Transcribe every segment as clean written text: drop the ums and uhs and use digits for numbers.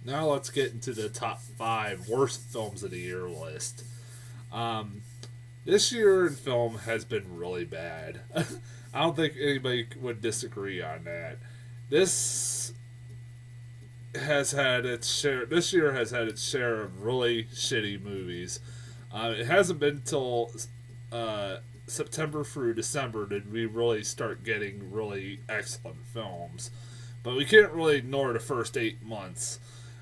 Now let's get into the top 5 worst films of the year list. Um, this year in film has been really bad. I don't think anybody would disagree on that. This has had its share. This year has had its share of really shitty movies. It hasn't been until uh, September through December did we really start getting really excellent films. But we can't really ignore the first 8 months.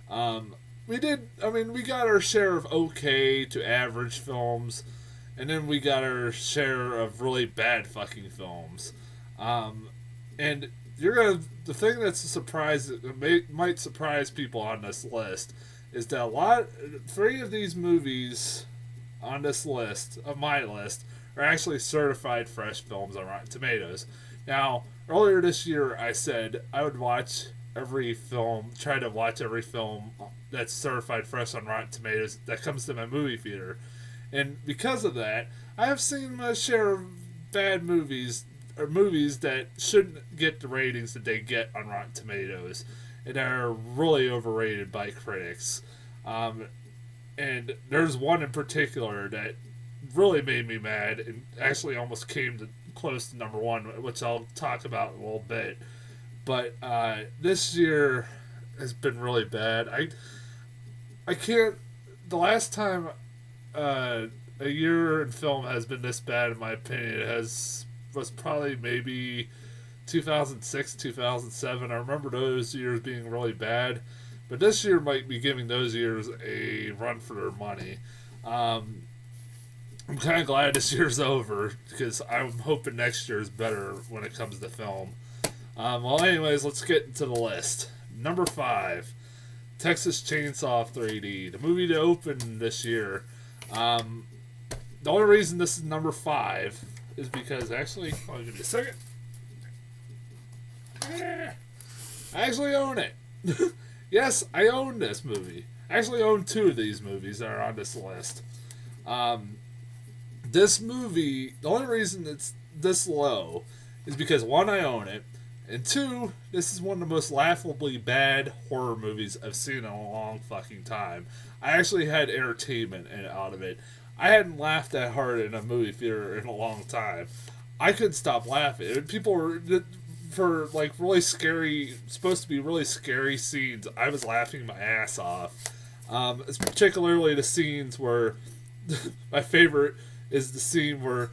Um, we did. I mean, we got our share of okay to average films, and then we got our share of really bad fucking films. Um, and you're gonna. The thing that's a surprise that might surprise people on this list is that 3 of these movies on this list of my list are actually certified fresh films on Rotten Tomatoes. Now, earlier this year, I said I would watch every film, try to watch every film that's certified fresh on Rotten Tomatoes that comes to my movie theater. And because of that, I have seen my share of bad movies or movies that shouldn't get the ratings that they get on Rotten Tomatoes and are really overrated by critics. Um, and there's one in particular that really made me mad and actually almost came to close to number one, which I'll talk about in a little bit. But this year has been really bad. I can't. The last time a year in film has been this bad, in my opinion, it has was probably maybe 2006, 2007. I remember those years being really bad, but this year might be giving those years a run for their money. Um, I'm kind of glad this year's over because I'm hoping next year is better when it comes to film. Well, anyways, let's get into the list. Number 5, Texas Chainsaw 3D, the movie to open this year. Um, the only reason this is number 5 is because actually, hold on, give me a second. I actually own it. Yes, I own this movie. I actually own 2 of these movies that are on this list. Um, this movie, the only reason it's this low is because one, I own it, and two, this is one of the most laughably bad horror movies I've seen in a long fucking time. I actually had entertainment out of it. I hadn't laughed that hard in a movie theater in a long time. I couldn't stop laughing. People were for like really scary, supposed to be really scary scenes. I was laughing my ass off. It's particularly the scenes where my favorite is the scene where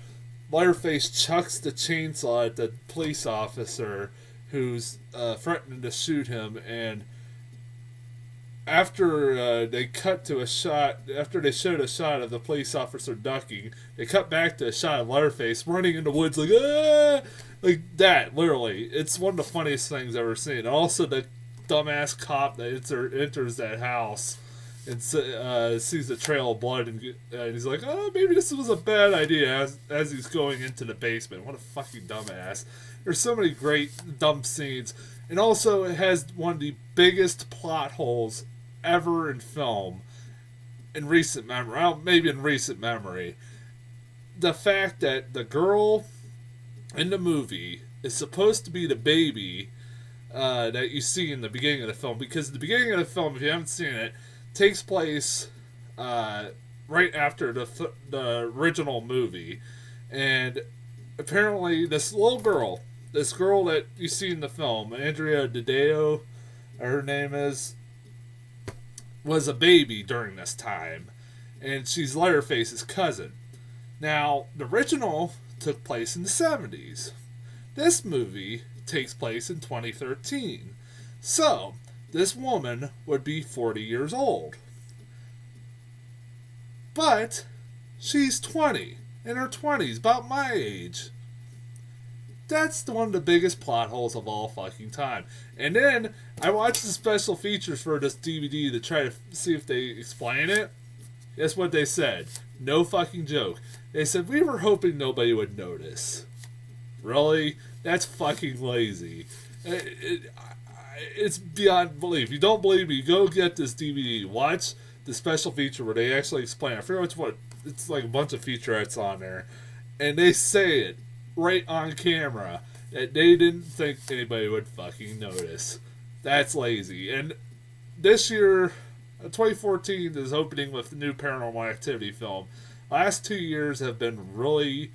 Leatherface chucks the chainsaw at the police officer who's threatening to shoot him, and after they cut to a shot, after they showed a shot of the police officer ducking, they cut back to a shot of Leatherface running in the woods like ah, like that. Literally, it's one of the funniest things I've ever seen. And also the dumbass cop that enters that house and sees a trail of blood, and he's like, "Oh, maybe this was a bad idea." As he's going into the basement, what a fucking dumbass! There's so many great dumb scenes, and also it has one of the biggest plot holes ever in film in recent memory. Well, maybe in recent memory, the fact that the girl in the movie is supposed to be the baby that you see in the beginning of the film, because the beginning of the film, if you haven't seen it, takes place uh, right after the original movie, and apparently this girl that you see in the film, Andrea Dadeo, her name is, was a baby during this time, and she's Leatherface's cousin. Now, the original took place in the 70s. This movie takes place in 2013. So, this woman would be 40 years old. But she's 20, in her 20s, about my age. That's one of the biggest plot holes of all fucking time. And then I watched the special features for this DVD to try to see if they explain it. Guess what they said? No fucking joke. They said, we were hoping nobody would notice. Really? That's fucking lazy. It's beyond belief. If you don't believe me, go get this DVD. Watch the special feature where they actually explain. I forget which one. It's like a bunch of featurettes on there. And they say it right on camera that they didn't think anybody would fucking notice. That's lazy. And this year, 2014 is opening with the new Paranormal Activity film. Last 2 years have been really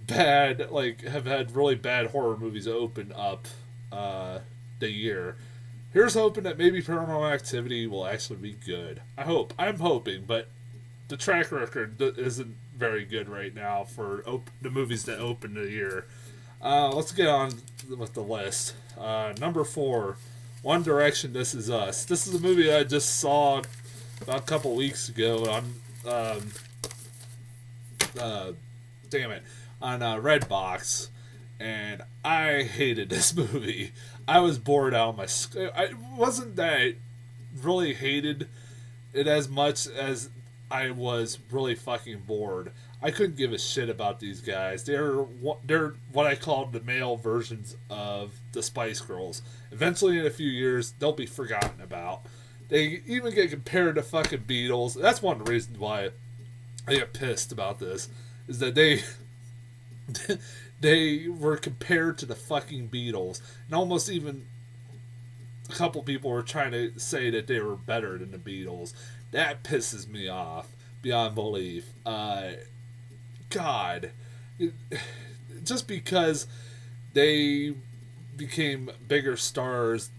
bad. Like, have had really bad horror movies open up the year. Here's hoping that maybe Paranormal Activity will actually be good. I hope. I'm hoping, but the track record isn't very good right now for the movies that open the year. Let's get on with the list. Number 4, One Direction. This Is Us. This is a movie I just saw about a couple weeks ago on damn it, on Redbox, and I hated this movie. I was bored out of my. I wasn't that I really hated it as much as I was really fucking bored. I couldn't give a shit about these guys. They're what I call the male versions of the Spice Girls. Eventually, in a few years, they'll be forgotten about. They even get compared to fucking Beatles. That's one of the reasons why I get pissed about this. Is that they were compared to the fucking Beatles, and almost even a couple people were trying to say that they were better than the Beatles. That pisses me off beyond belief. God, just because they became bigger stars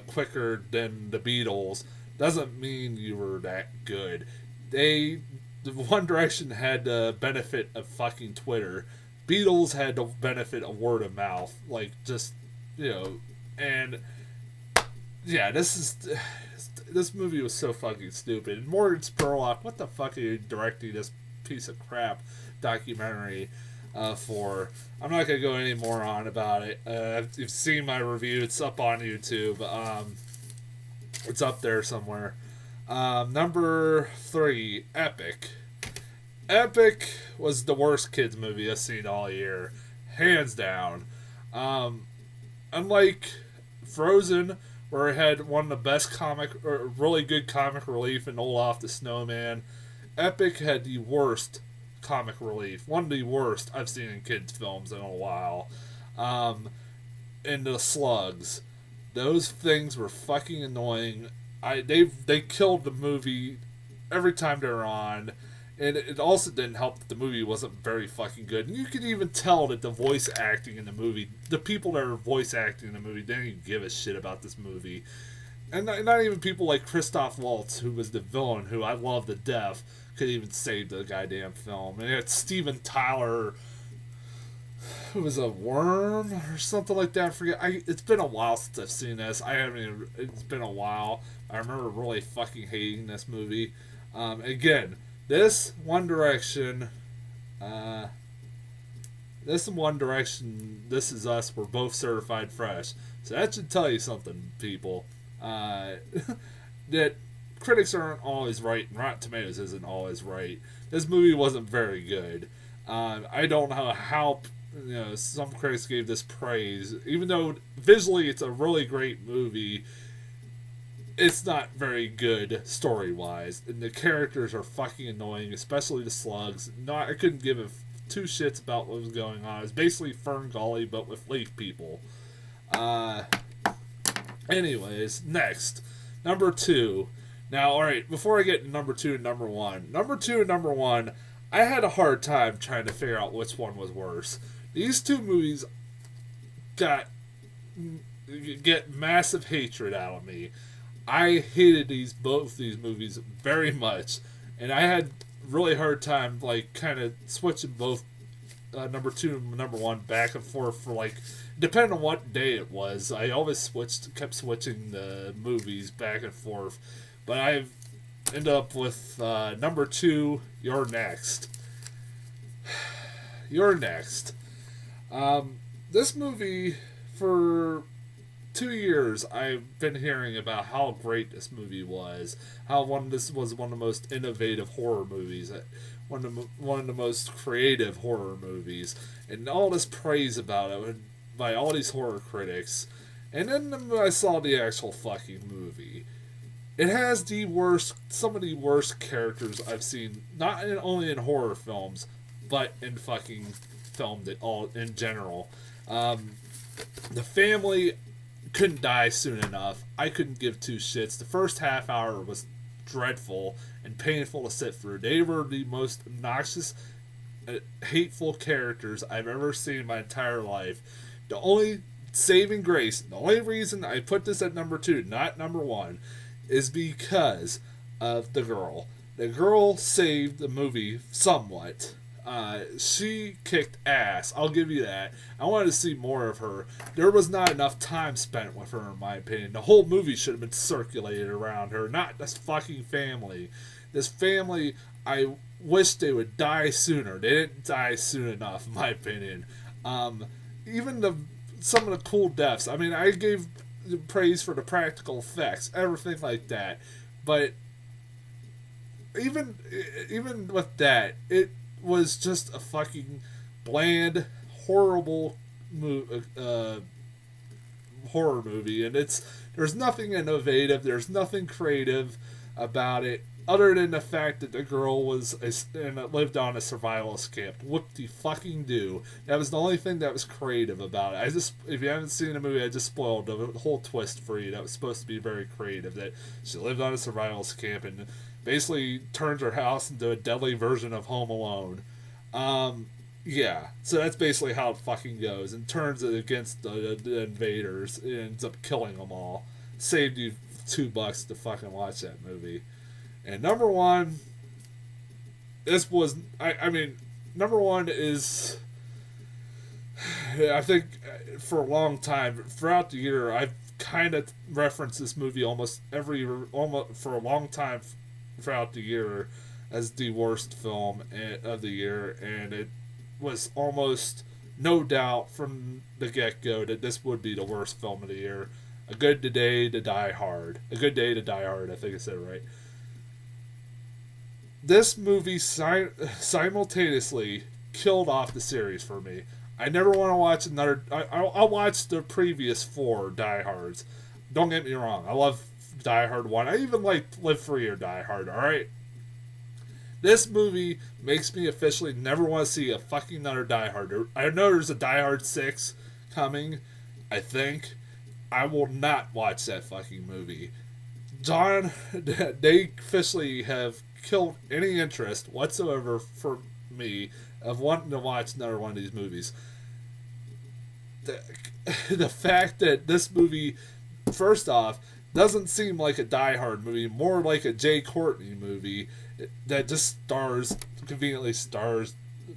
quicker than the Beatles doesn't mean you were that good. The One Direction had the benefit of fucking Twitter. Beatles had the benefit of word of mouth. Like, just, and yeah, this movie was so fucking stupid. And Morgan Spurlock, what the fuck are you directing this piece of crap documentary for? I'm not gonna go any more on about it. You've seen my review. It's up on YouTube. It's up there somewhere. Number 3, Epic. Epic was the worst kids movie I've seen all year, hands down. Unlike Frozen, where it had one of the best comic, or really good comic relief in Olaf the Snowman, Epic had the worst comic relief. One of the worst I've seen in kids' films in a while. And the slugs. Those things were fucking annoying. They killed the movie every time they were on. And it also didn't help that the movie wasn't very fucking good. And you could even tell that the voice acting in the movie, the people that are voice acting in the movie, didn't even give a shit about this movie. And not even people like Christoph Waltz, who was the villain, who I love to death, could even save the goddamn film. And it's Steven Tyler, who was a worm or something like that. I forget. It's been a while since I've seen this. It's been a while. I remember really fucking hating this movie. Again, this One Direction, This Is Us were both certified fresh. So that should tell you something, people. That critics aren't always right, and Rotten Tomatoes isn't always right. This movie wasn't very good. I don't know how some critics gave this praise, even though visually it's a really great movie. It's not very good story-wise, and the characters are fucking annoying, especially the slugs. I couldn't give two shits about what was going on. It was basically Fern Gully, but with leaf people. Anyways, next. Number 2. Now, alright, before I get to number 2 and number 1. Number 2 and number 1, I had a hard time trying to figure out which one was worse. These two movies get massive hatred out of me. I hated both these movies very much, and I had really hard time kind of switching both number 2 and number 1 back and forth for depending on what day it was. I always kept switching the movies back and forth, but I ended up with number 2. You're Next. You're Next. This movie, for 2 years, I've been hearing about how great this movie was. How this was one of the most innovative horror movies, one of the most creative horror movies, and all this praise about it by all these horror critics. And then I saw the actual fucking movie. It has some of the worst characters I've seen, not only in horror films, but in fucking film in general. The family couldn't die soon enough. I couldn't give two shits. The first half hour was dreadful and painful to sit through. They were the most obnoxious, hateful characters I've ever seen in my entire life. The only saving grace, the only reason I put this at number 2, not number 1, is because of the girl. The girl saved the movie somewhat. She kicked ass. I'll give you that. I wanted to see more of her. There was not enough time spent with her, in my opinion. The whole movie should have been circulated around her, not this fucking family. This family, I wish they would die sooner. They didn't die soon enough, in my opinion. Even some of the cool deaths. I mean, I gave praise for the practical effects, everything like that. But even with that, it was just a fucking bland, horrible horror movie, and there's nothing innovative, there's nothing creative about it, other than the fact that the girl lived on a survivalist camp. Whoop-de-fucking-do. That was the only thing that was creative about it. If you haven't seen the movie, I just spoiled the whole twist for you. That was supposed to be very creative, that she lived on a survivalist camp and basically turns her house into a deadly version of Home Alone. Yeah, so that's basically how it fucking goes, and turns it against the invaders and ends up killing them all. Saved you $2 to fucking watch that movie. And number 1, number 1 is, I think, for a long time, throughout the year, I've kind of referenced this movie almost for a long time throughout the year as the worst film of the year, and it was almost no doubt from the get-go that this would be the worst film of the year. A Good Day to Die Hard. A Good Day to Die Hard, I think I said it right. This movie simultaneously killed off the series for me. I never want to watch another. I'll watch the previous 4 Die Hards. Don't get me wrong. I love Die Hard 1. I even like Live Free or Die Hard, alright? This movie makes me officially never want to see a fucking another Die Hard. I know there's a Die Hard 6 coming, I think. I will not watch that fucking movie. They officially have killed any interest whatsoever for me of wanting to watch another one of these movies. The fact that this movie, first off, doesn't seem like a Die Hard movie, more like a Jai Courtney movie that just conveniently stars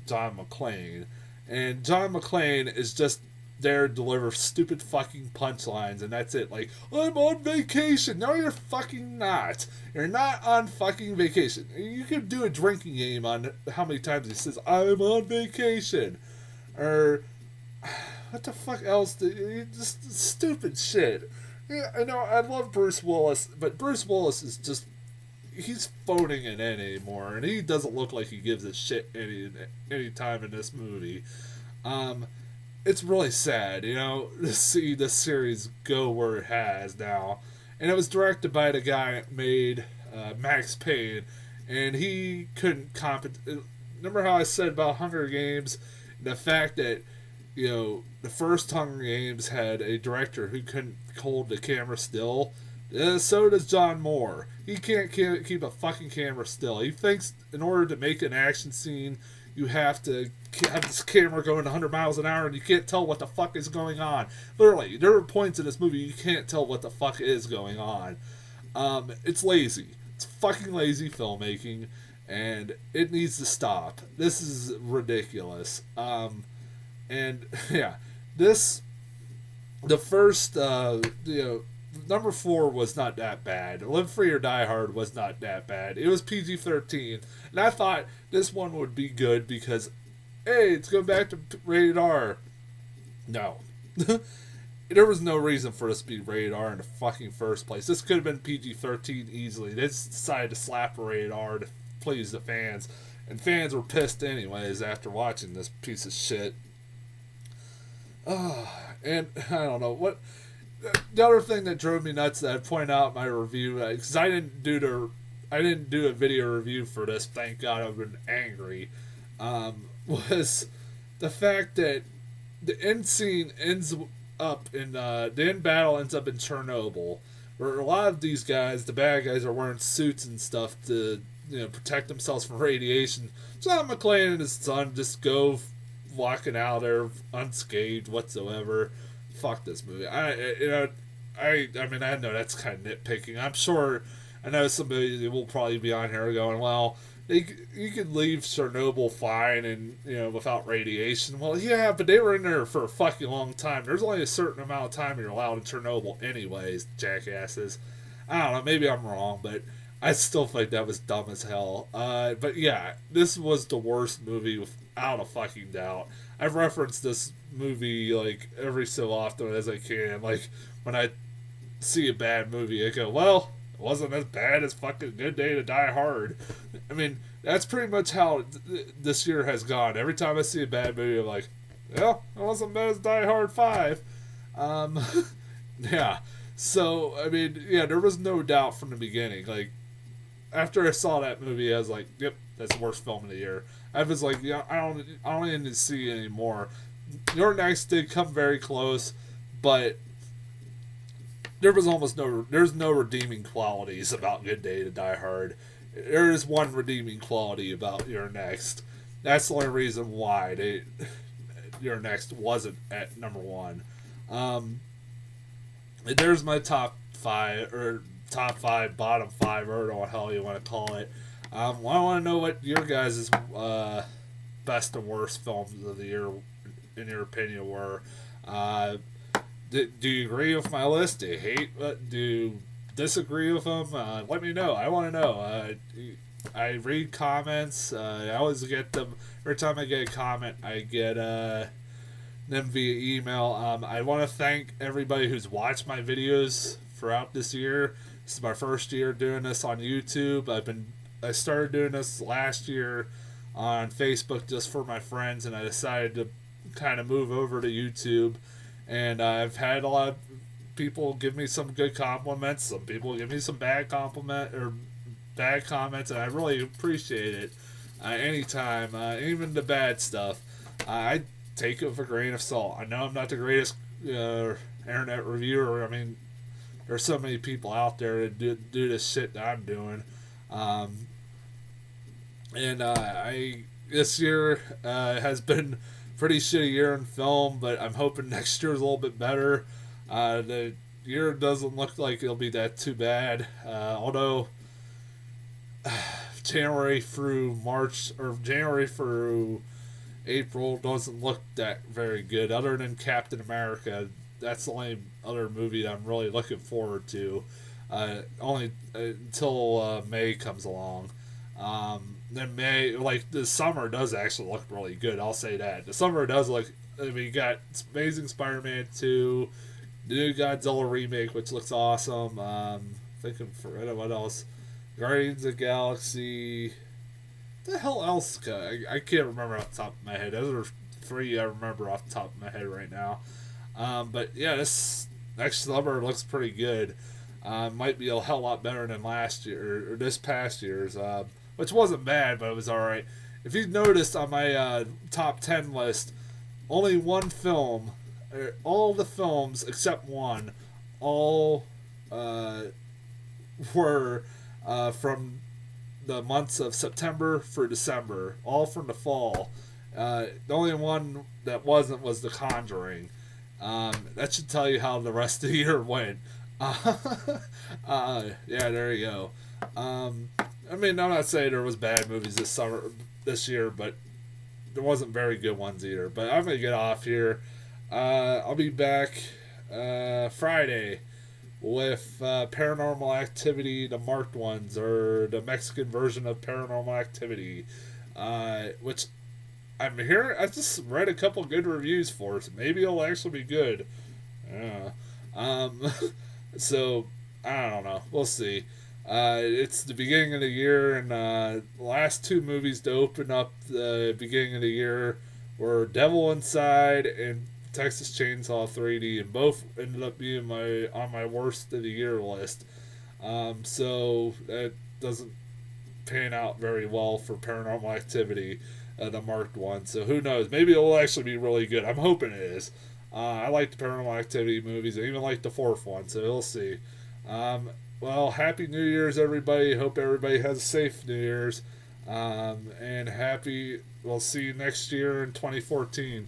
John McClane. And John McClane is just there to deliver stupid fucking punchlines, and that's it. Like, I'm on vacation. No, you're fucking not. You're not on fucking vacation. You could do a drinking game on how many times he says, I'm on vacation. Or, what the fuck else? Just stupid shit. Yeah, I know, I love Bruce Willis, but Bruce Willis is just, he's phoning it in anymore, and he doesn't look like he gives a shit any time in this movie. It's really sad, to see this series go where it has now. And it was directed by the guy that made Max Payne, and he couldn't remember how I said about Hunger Games, the fact that, the first Hunger Games had a director who couldn't hold the camera still. So does John Moore. He can't keep a fucking camera still. He thinks in order to make an action scene, you have to have this camera going 100 miles an hour and you can't tell what the fuck is going on. Literally, there are points in this movie you can't tell what the fuck is going on. It's lazy. It's fucking lazy filmmaking, and it needs to stop. This is ridiculous. And, yeah, the first, number 4 was not that bad. Live Free or Die Hard was not that bad. It was PG-13. And I thought this one would be good because, hey, it's going back to rated R. No. There was no reason for this to be rated R in the fucking first place. This could have been PG-13 easily. They just decided to slap a rated R to please the fans. And fans were pissed anyways after watching this piece of shit. And I don't know what. The other thing that drove me nuts that I point out in my review, because I didn't do a video review for this. Thank God, I've been angry. Was the fact that the end scene ends up in the end battle ends up in Chernobyl, where a lot of these guys, the bad guys, are wearing suits and stuff to protect themselves from radiation. John McClane and his son just go walking out there unscathed whatsoever. Fuck this movie. I mean, I know that's kind of nitpicking. I'm sure, I know somebody will probably be on here going, well, you could leave Chernobyl fine and, without radiation. Well, yeah, but they were in there for a fucking long time. There's only a certain amount of time you're allowed in Chernobyl anyways, jackasses. I don't know, maybe I'm wrong, but I still think that was dumb as hell. But yeah, this was the worst movie without a fucking doubt. I've referenced this movie like every so often as I can. Like when I see a bad movie, I go, well, it wasn't as bad as fucking Good Day to Die Hard. I mean, that's pretty much how this year has gone. Every time I see a bad movie, I'm like, well, it wasn't bad as Die Hard 5. Yeah. So, I mean, yeah, there was no doubt from the beginning. Like, after I saw that movie, I was like, yep, that's the worst film of the year. I was like, yeah, I don't need to see anymore. Your Next did come very close, but there's no redeeming qualities about Good Day to Die Hard. There is one redeeming quality about Your Next. That's the only reason why Your Next wasn't at number one. There's my top five, bottom five, or whatever the hell you want to call it. I want to know what your guys' best and worst films of the year, in your opinion, were. Do you agree with my list? Do you hate? Do you disagree with them? Let me know. I want to know. I read comments. I always get them. Every time I get a comment, I get them via email. I want to thank everybody who's watched my videos throughout this year. This is my first year doing this on YouTube. I started doing this last year on Facebook just for my friends, and I decided to kind of move over to YouTube. And I've had a lot of people give me some good compliments. Some people give me some bad comments, and I really appreciate it. Anytime, even the bad stuff, I take it with a grain of salt. I know I'm not the greatest internet reviewer. I mean, there's so many people out there that do this shit that I'm doing. This year has been pretty shitty year in film, but I'm hoping next year's a little bit better. The year doesn't look like it'll be that too bad. Although January through April doesn't look that very good. Other than Captain America, that's the only other movie that I'm really looking forward to. Only until May comes along. Then May, like the summer does actually look really good. I'll say that the summer does look. I mean, you got Amazing Spider-Man 2, the new Godzilla remake, which looks awesome. Thinking for what else, Guardians of the Galaxy. What the hell else? I can't remember off the top of my head. Those are three I remember off the top of my head right now. But yeah, this next summer looks pretty good. Might be a hell lot better than last year or this past year's. Which wasn't bad, but it was alright. If you noticed on my top 10 list, only one film, all the films except one, all were from the months of September through December, all from the fall. The only one that wasn't was The Conjuring. That should tell you how the rest of the year went. Yeah, there you go. I mean, I'm not saying there was bad movies this year, but there wasn't very good ones either. But I'm gonna get off here. I'll be back Friday with Paranormal Activity, the marked ones, or the Mexican version of Paranormal Activity, which I'm here. I just read a couple good reviews for it, so maybe it'll actually be good. So I don't know. We'll see. It's the beginning of the year, and the last two movies to open up the beginning of the year were Devil Inside and Texas Chainsaw 3D, and both ended up being on my worst of the year list. So that doesn't pan out very well for Paranormal Activity, the marked one. So who knows? Maybe it will actually be really good. I'm hoping it is. I like the Paranormal Activity movies. I even like the fourth one, so we'll see. Um, well, Happy New Year's, everybody. Hope everybody has a safe New Year's. And happy, we'll see you next year in 2014.